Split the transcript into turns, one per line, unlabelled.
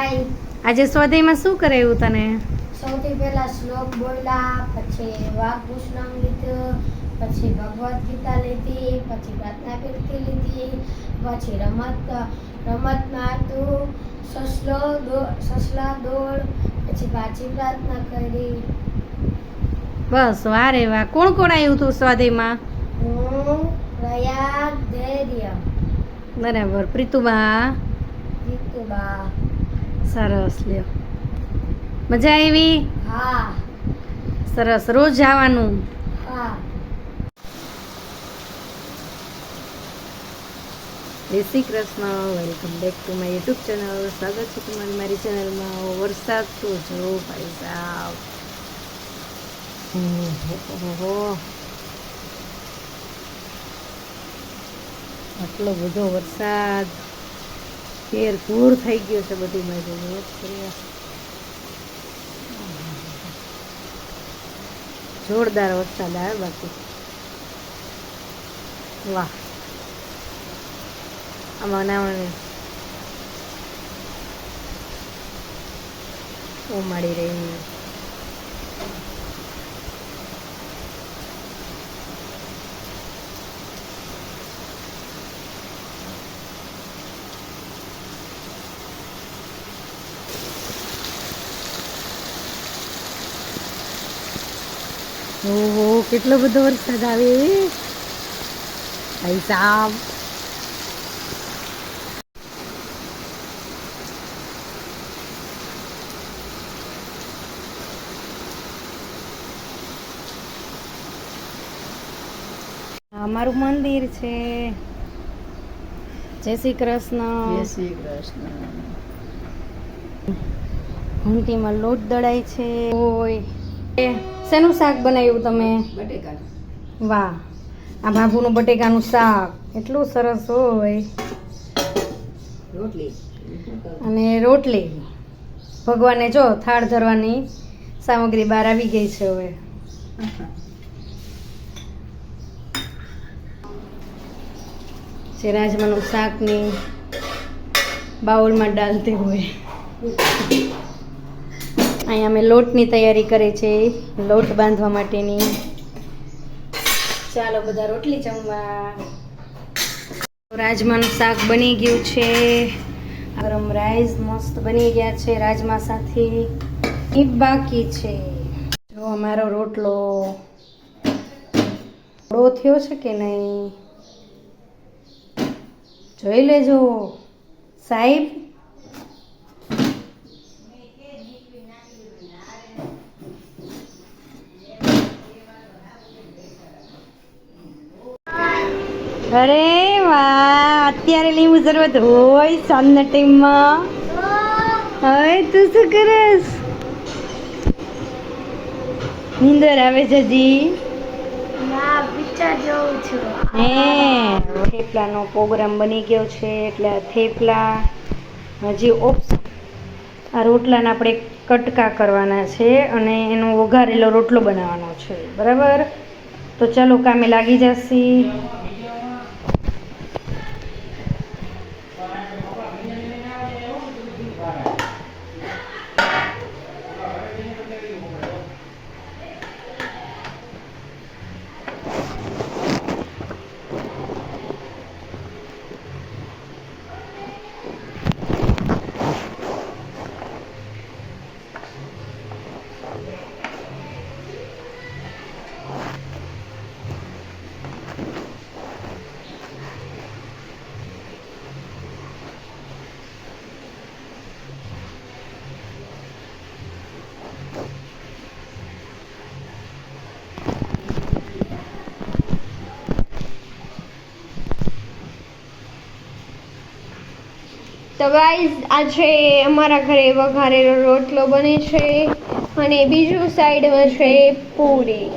હાય.
આજે સ્વાધ્યાયમાં શું કરાયું તને?
સૌથી પહેલા શ્લોક બોલ્યા, પછી વાઘભૂષણ લીધું, પછી ભગવદ્ ગીતા લીધી, પછી પ્રાર્થના કીર્તિ લીધી, પછી રમતમાં હતું સસલા દોડ, પછી પાછી પ્રાર્થના કરી.
બસ વારે વાહ. કોણ કોણ આવ્યું તું સ્વાધ્યાયમાં?
હું, પ્રયાગ, ધૈર્ય.
બરાબર. પ્રીતુબા?
જીતુબા.
સરસ. લ્યો, મજા આવી?
હા.
સરસ. રોજ આવવાનું?
હા.
જય Shri Krishna. Welcome back to my YouTube channel. સ્વાગત છે તમારી મારી ચેનલમાં. વરસાદ તો જો ભાઈ સાહેબ, આટલો બધો વરસાદ, ઘેર ઘૂર થઈ ગયો છે બધી બાજુ. જોરદાર વરસાદ આવે બાકી. વાહ. આમાં નાવાની ઉમાડી રહી. ઓહો, કેટલો બધો વરસાદ આવે ભાઈ સાહેબ. અમારું મંદિર છે. જય શ્રી કૃષ્ણ.
જય શ્રી કૃષ્ણ.
ઘંટીમાં લોટ દળાય છે. ઓય, શેનું શાક બનાવ્યું તમે?
બટેકા.
વાહ. આ બાબુનું બટેકાનું શાક એટલું સરસ હોય.
રોટલી
અને રોટલી. ભગવાનને જો થાળ ધરવાની સામગ્રી બહાર આવી ગઈ છે હવે. જે રાજમાનું શાકની બાઉલમાં ડાલતે હોય. અહીંયા અમે લોટની તૈયારી કરે છે, લોટ બાંધવા માટેની. ચાલો બધા રોટલી જમવા. રાજમાનું શાક બની ગયું છે. ગરમ રાઈસ મસ્ત બની ગયા છે રાજમા સાથે. બાકી છે જો અમારો રોટલો થોડો થયો છે કે નહીં જોઈ લેજો સાહેબ. અરે વાહ, અત્યારે લીંબુ શરબત હોય સાંજના ટાઈમમાં. હવે તું શું કરસ? નીંદર આવે છે જી?
ના, પિક્ચર જોઉં છું.
હે, થેપલાનો પ્રોગ્રામ બની ગયો છે એટલે આ થેપલા હજી ઓપ્શન. આ રોટલાના આપણે કટકા કરવાના છે અને એનો વઘારેલો રોટલો બનાવવાનો છે. બરાબર, તો ચાલો કામે લાગી જશે.
તો ગાઈઝ આજે અમારા ઘરે વઘારેલો રોટલો બને છે અને બીજું સાઈડમાં છે પૂરી.